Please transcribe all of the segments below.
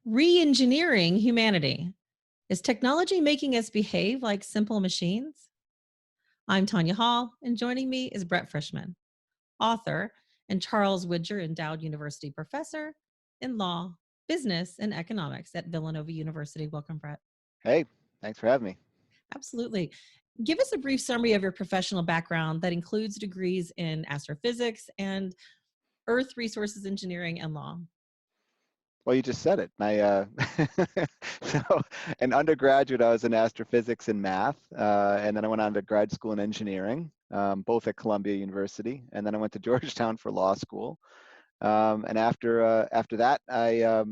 Reengineering Humanity. Is technology making us behave like simple machines? I'm Tonya Hall, and joining me is Brett Frischmann, author and Charles Widger Endowed University professor in law, business, and economics at Villanova University. Welcome, Brett. Hey, thanks for having me. Absolutely. Give us a brief summary of your professional background that includes degrees in astrophysics and earth resources engineering and law. Well, you just said it. So, an undergraduate, I was in astrophysics and math, and then I went on to grad school in engineering, both at Columbia University, and then I went to Georgetown for law school. And after that, I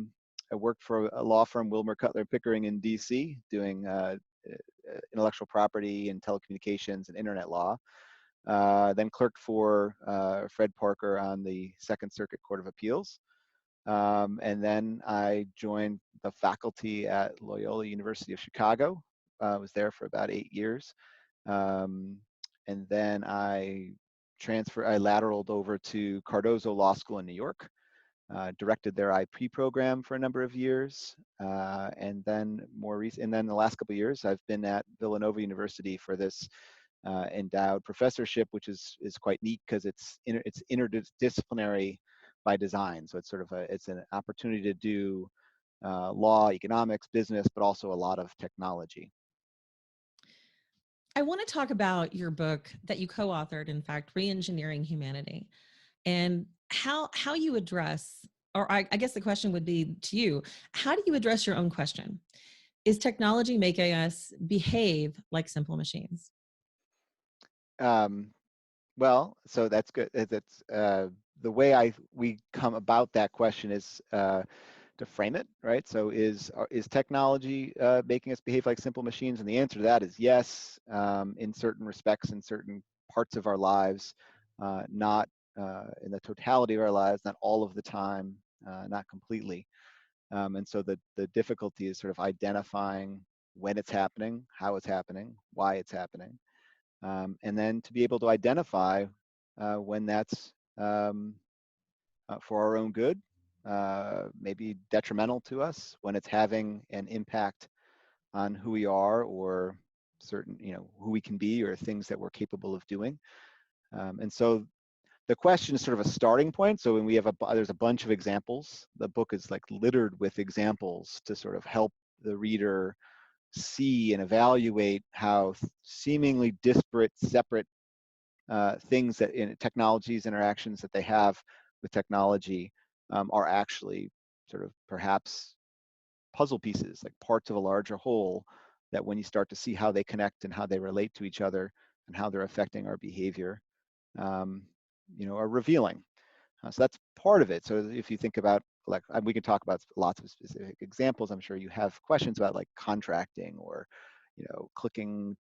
worked for a law firm, Wilmer Cutler Pickering in D.C., doing intellectual property and telecommunications and internet law. Then clerked for Fred Parker on the Second Circuit Court of Appeals. And then I joined the faculty at Loyola University of Chicago. I was there for about 8 years. And then I lateraled over to Cardozo Law School in New York, directed their IP program for a number of years. And then the last couple of years, I've been at Villanova University for this endowed professorship, which is quite neat because it's interdisciplinary by design. So it's an opportunity to do law, economics, business, but also a lot of technology. I want to talk about your book that you co-authored, in fact, Reengineering Humanity, and how you address, or I guess the question would be to you, how do you address your own question? Is technology making us behave like simple machines? Um, well, so that's good. That's the way we come about that question is to frame it, right? So is technology making us behave like simple machines? And the answer to that is yes, in certain respects, in certain parts of our lives, not in the totality of our lives, not all of the time, not completely. And so the difficulty is sort of identifying when it's happening, how it's happening, why it's happening. And then to be able to identify when that's for our own good, maybe detrimental to us, when it's having an impact on who we are or certain, who we can be or things that we're capable of doing. And so the question is sort of a starting point. So when there's a bunch of examples. The book is like littered with examples to sort of help the reader see and evaluate how seemingly disparate, separate things that in technologies, interactions that they have with technology are actually sort of perhaps puzzle pieces, like parts of a larger whole, that when you start to see how they connect and how they relate to each other and how they're affecting our behavior, are revealing. So that's part of it. So if you think about, like, we can talk about lots of specific examples. I'm sure you have questions about like contracting or, clicking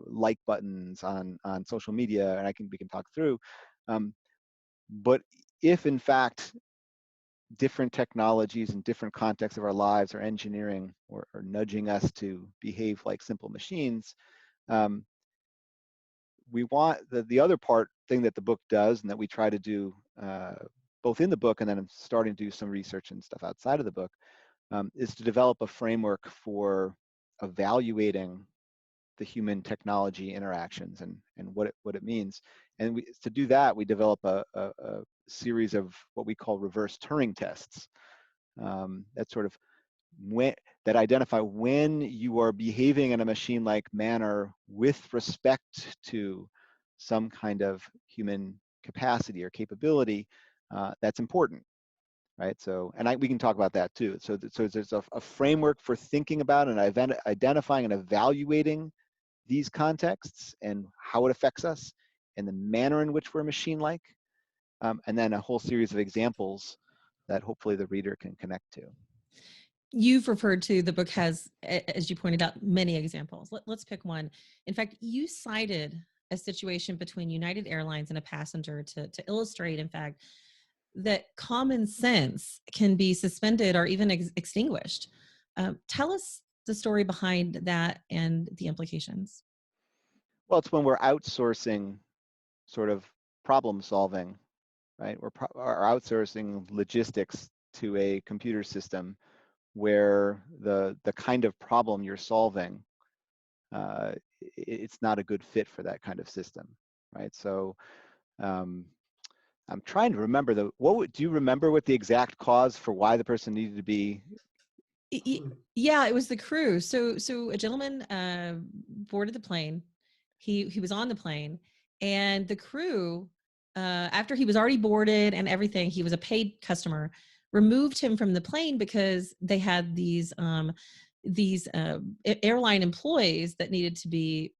like buttons on social media, and we can talk through. But if in fact different technologies and different contexts of our lives are engineering or nudging us to behave like simple machines, we want the other thing that the book does, and that we try to do both in the book and then I'm starting to do some research and stuff outside of the book, is to develop a framework for evaluating the human technology interactions and what it means. And to do that, we develop a series of what we call reverse Turing tests that sort of that identify when you are behaving in a machine-like manner with respect to some kind of human capacity or capability that's important, right? So, and we can talk about that too. So there's a framework for thinking about and identifying and evaluating these contexts and how it affects us and the manner in which we're machine-like, and then a whole series of examples that hopefully the reader can connect to. You've referred to the book has, as you pointed out, many examples. Let's pick one. In fact, you cited a situation between United Airlines and a passenger to illustrate, in fact, that common sense can be suspended or even extinguished. Tell us the story behind that and the implications. Well, it's when we're outsourcing sort of problem solving, right? We're outsourcing logistics to a computer system where the kind of problem you're solving, it's not a good fit for that kind of system, right? So um, I'm trying to remember do you remember what the exact cause for why the person needed to be? Yeah, it was the crew. So a gentleman boarded the plane. He was on the plane, and the crew, after he was already boarded and everything, he was a paid customer, removed him from the plane because they had these airline employees that needed to be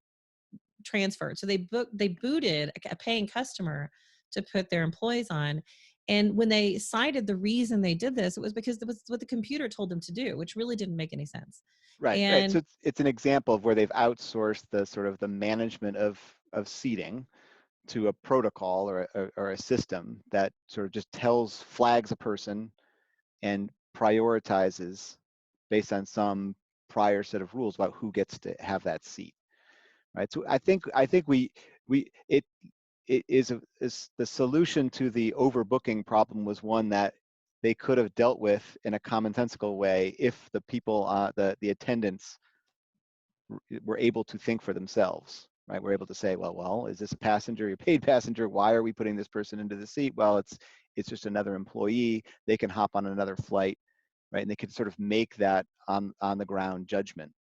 transferred. So they booted a paying customer to put their employees on. And when they cited the reason they did this, it was because it was what the computer told them to do, which really didn't make any sense. Right, right. So And it's an example of where they've outsourced the sort of the management of seating to a protocol or a system that sort of just flags a person and prioritizes based on some prior set of rules about who gets to have that seat, right? So I think we it is the solution to the overbooking problem was one that they could have dealt with in a commonsensical way if the people, the attendants were able to think for themselves, right? We're able to say, well, is this a passenger, a paid passenger? Why are we putting this person into the seat? Well, it's just another employee. They can hop on another flight, right? And they can sort of make that on the ground judgment.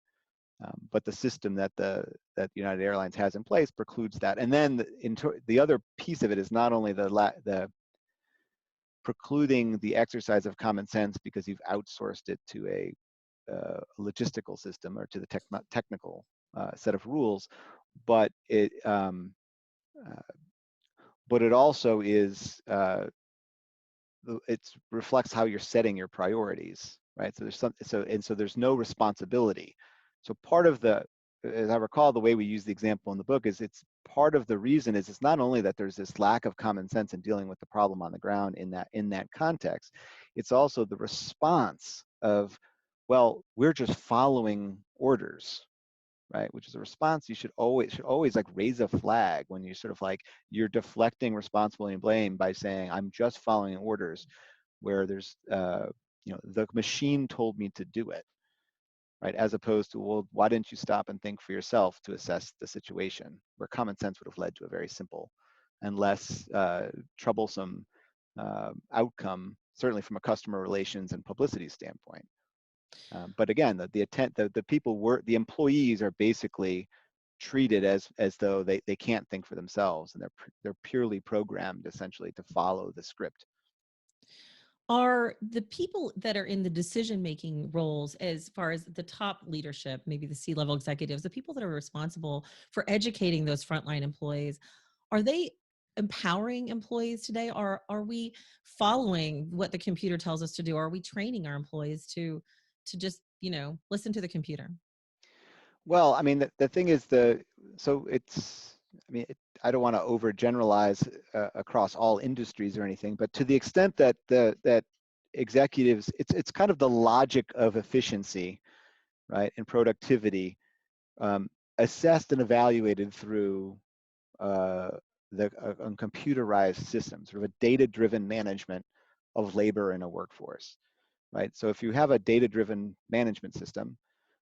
But the system that United Airlines has in place precludes that. And then the other piece of it is not only the precluding the exercise of common sense because you've outsourced it to a logistical system or to the technical set of rules, but uh, it also is it reflects how you're setting your priorities, right? So there's no responsibility. So part of as I recall, the way we use the example in the book is it's part of the reason is it's not only that there's this lack of common sense in dealing with the problem on the ground in that context, it's also the response of, well, we're just following orders, right? Which is a response you should always like raise a flag when you sort of like you're deflecting responsibility and blame by saying I'm just following orders, where there's the machine told me to do it, right? As opposed to, well, why didn't you stop and think for yourself to assess the situation, where common sense would have led to a very simple and less troublesome outcome, certainly from a customer relations and publicity standpoint. But again, the employees are basically treated as though they can't think for themselves, and they're purely programmed essentially to follow the script. are the people that are in the decision making roles, as far as the top leadership, maybe the C-level executives, the people that are responsible for educating those frontline employees, are they empowering employees today? Are we following what the computer tells us to do? Are we training our employees to just, listen to the computer? Well, I mean, the thing is so it's, I mean, I don't want to overgeneralize across all industries or anything, but to the extent that that executives, it's kind of the logic of efficiency, right, and productivity, assessed and evaluated through uh, a computerized system, sort of a data-driven management of labor in a workforce, right? So if you have a data-driven management system,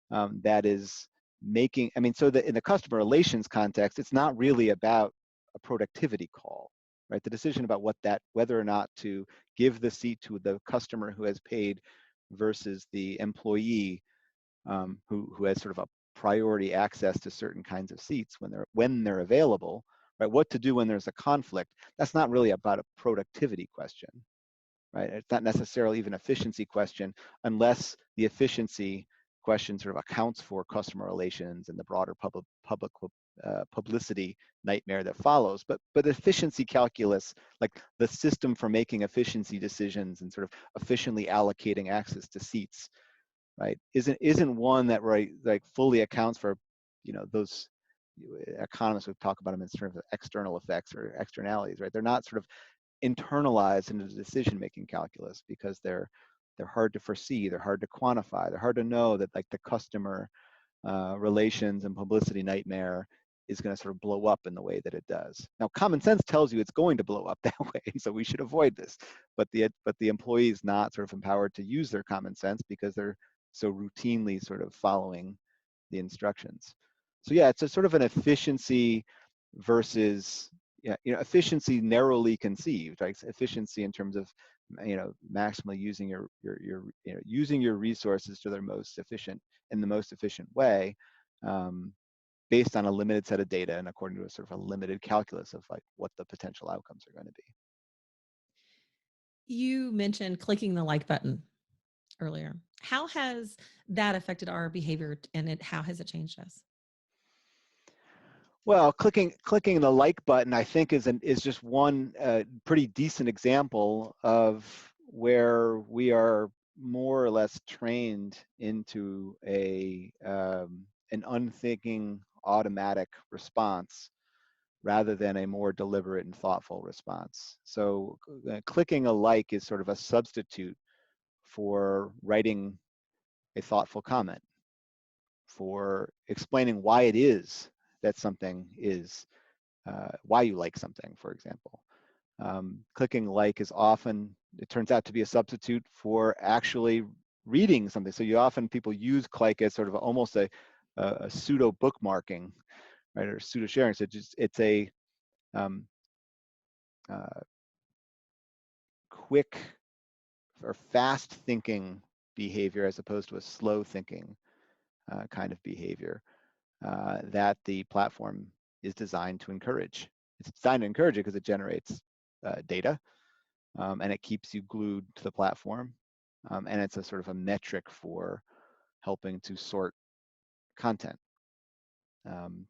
that is making, I mean, so that in the customer relations context, it's not really about a productivity call, right? The decision about whether or not to give the seat to the customer who has paid versus the employee, who has sort of a priority access to certain kinds of seats when they're available, right? What to do when there's a conflict. That's not really about a productivity question, right? It's not necessarily even efficiency question, unless the efficiency question sort of accounts for customer relations and the broader publicity nightmare that follows. But efficiency calculus, like the system for making efficiency decisions and sort of efficiently allocating access to seats, right, isn't one that, right, like fully accounts for, those economists would talk about them in terms of external effects or externalities, right? They're not sort of internalized into the decision-making calculus because they're hard to foresee, they're hard to quantify, they're hard to know that, like, the customer relations and publicity nightmare is going to sort of blow up in the way that it does. Now, common sense tells you it's going to blow up that way, so we should avoid this. But the employee is not sort of empowered to use their common sense because they're so routinely sort of following the instructions. So yeah, it's a sort of an efficiency versus, yeah, efficiency narrowly conceived, right? Efficiency in terms of, maximally using using your resources to their most efficient in the most efficient way, um, based on a limited set of data and according to a sort of a limited calculus of like what the potential outcomes are going to be. You mentioned clicking the like button earlier. How has that affected our behavior, and how has it changed us? Well, clicking the like button, I think, is just one pretty decent example of where we are more or less trained into an unthinking automatic response rather than a more deliberate and thoughtful response. So clicking a like is sort of a substitute for writing a thoughtful comment, for explaining why it is that something is, why you like something, for example. Clicking like is often, it turns out to be a substitute for actually reading something. So people use click as sort of almost a pseudo bookmarking, right, or pseudo sharing. So it's a um, uh, quick or fast thinking behavior as opposed to a slow thinking kind of behavior that the platform is designed to encourage. It's designed to encourage it because it generates data, and it keeps you glued to the platform. And it's a sort of a metric for helping to sort content.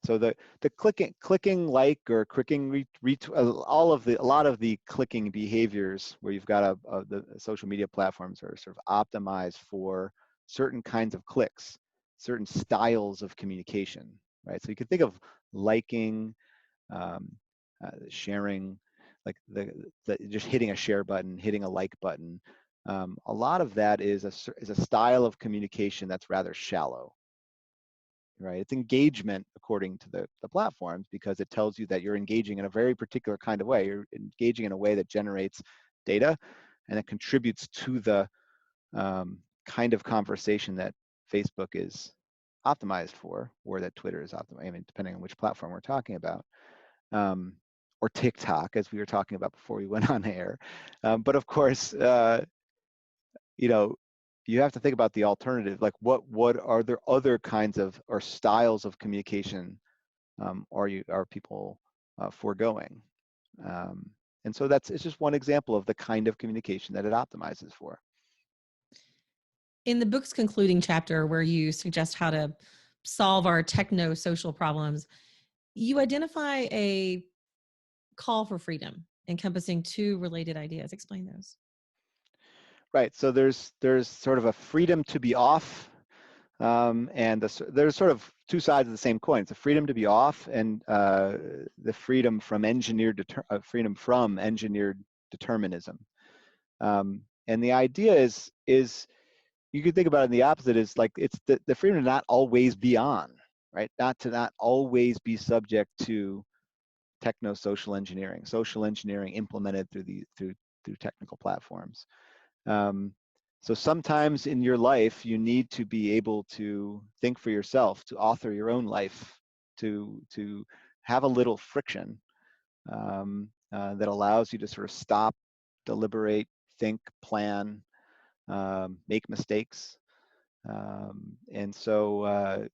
So the clicking like or clicking a lot of the clicking behaviors where you've got the social media platforms are sort of optimized for certain kinds of clicks, certain styles of communication, right? So you can think of liking, um, sharing, like the just hitting a share button, hitting a like button. A lot of that is a style of communication that's rather shallow, right? It's engagement according to the platforms because it tells you that you're engaging in a very particular kind of way. You're engaging in a way that generates data and it contributes to the kind of conversation that Facebook is optimized for, or that Twitter is optimized, I mean, depending on which platform we're talking about, or TikTok, as we were talking about before we went on air. But of course, you know, you have to think about the alternative. Like, what are there other kinds of or styles of communication are people foregoing? And so it's just one example of the kind of communication that it optimizes for. In the book's concluding chapter, where you suggest how to solve our techno social problems, you identify a call for freedom encompassing two related ideas. Explain those. Right. So there's sort of a freedom to be off, and there's sort of two sides of the same coin. It's a freedom to be off, and the freedom from engineered determinism. And the idea is you could think about it in the opposite, is like it's the freedom to not always be on, right? Not always be subject to social engineering implemented through technical platforms. Um, so sometimes in your life, you need to be able to think for yourself, to author your own life, to have a little friction that allows you to sort of stop, deliberate, think, plan, make mistakes. And so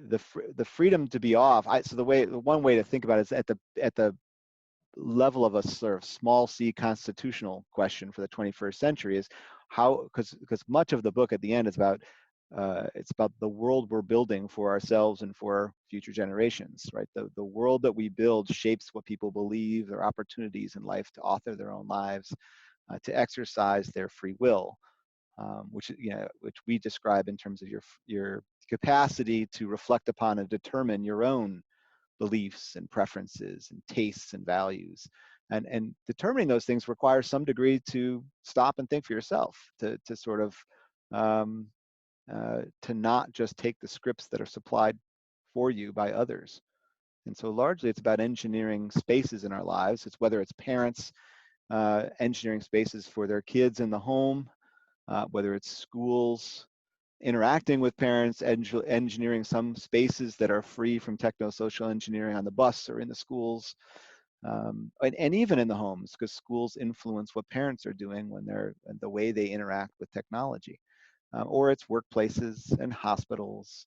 the freedom to be off. So the one way to think about it is at the level of a sort of small c constitutional question for the 21st century is how, because much of the book at the end is about it's about the world we're building for ourselves and for future generations, right? The world that we build shapes what people believe, their opportunities in life to author their own lives, to exercise their free will, which we describe in terms of your capacity to reflect upon and determine your own beliefs and preferences and tastes and values. And determining those things requires some degree to stop and think for yourself, to sort of to not just take the scripts that are supplied for you by others. And so largely it's about engineering spaces in our lives. It's whether it's parents engineering spaces for their kids in the home, whether it's schools interacting with parents, engineering some spaces that are free from techno-social engineering on the bus or in the schools, and even in the homes, because schools influence what parents are doing when they're and the way they interact with technology, or it's workplaces and hospitals.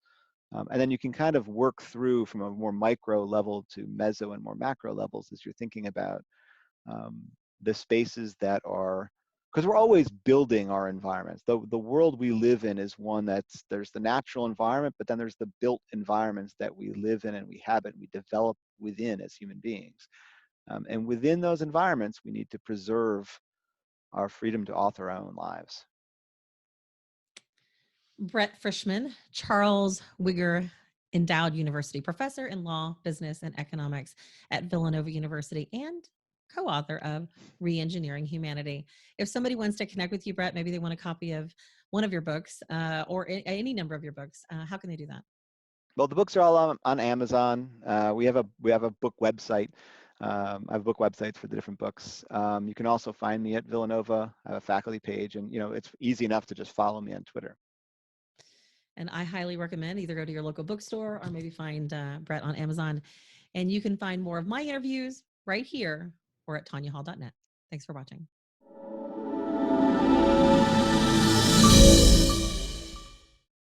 And then you can kind of work through from a more micro level to meso and more macro levels as you're thinking about um, the spaces that are, because we're always building our environments. The world we live in is one that's, there's the natural environment, but then there's the built environments that we live in and we habit, we develop within as human beings. And within those environments, we need to preserve our freedom to author our own lives. Brett Frischmann, Charles Widger Endowed University, professor in law, business, and economics at Villanova University, and co-author of Reengineering Humanity. If somebody wants to connect with you, Brett, maybe they want a copy of one of your books or any number of your books, how can they do that? Well, the books are all on Amazon. We have a book website. I have book websites for the different books. You can also find me at Villanova. I have a faculty page, and it's easy enough to just follow me on Twitter. And I highly recommend either go to your local bookstore or maybe find Brett on Amazon. And you can find more of my interviews right here or at tonyahall.net. Thanks for watching.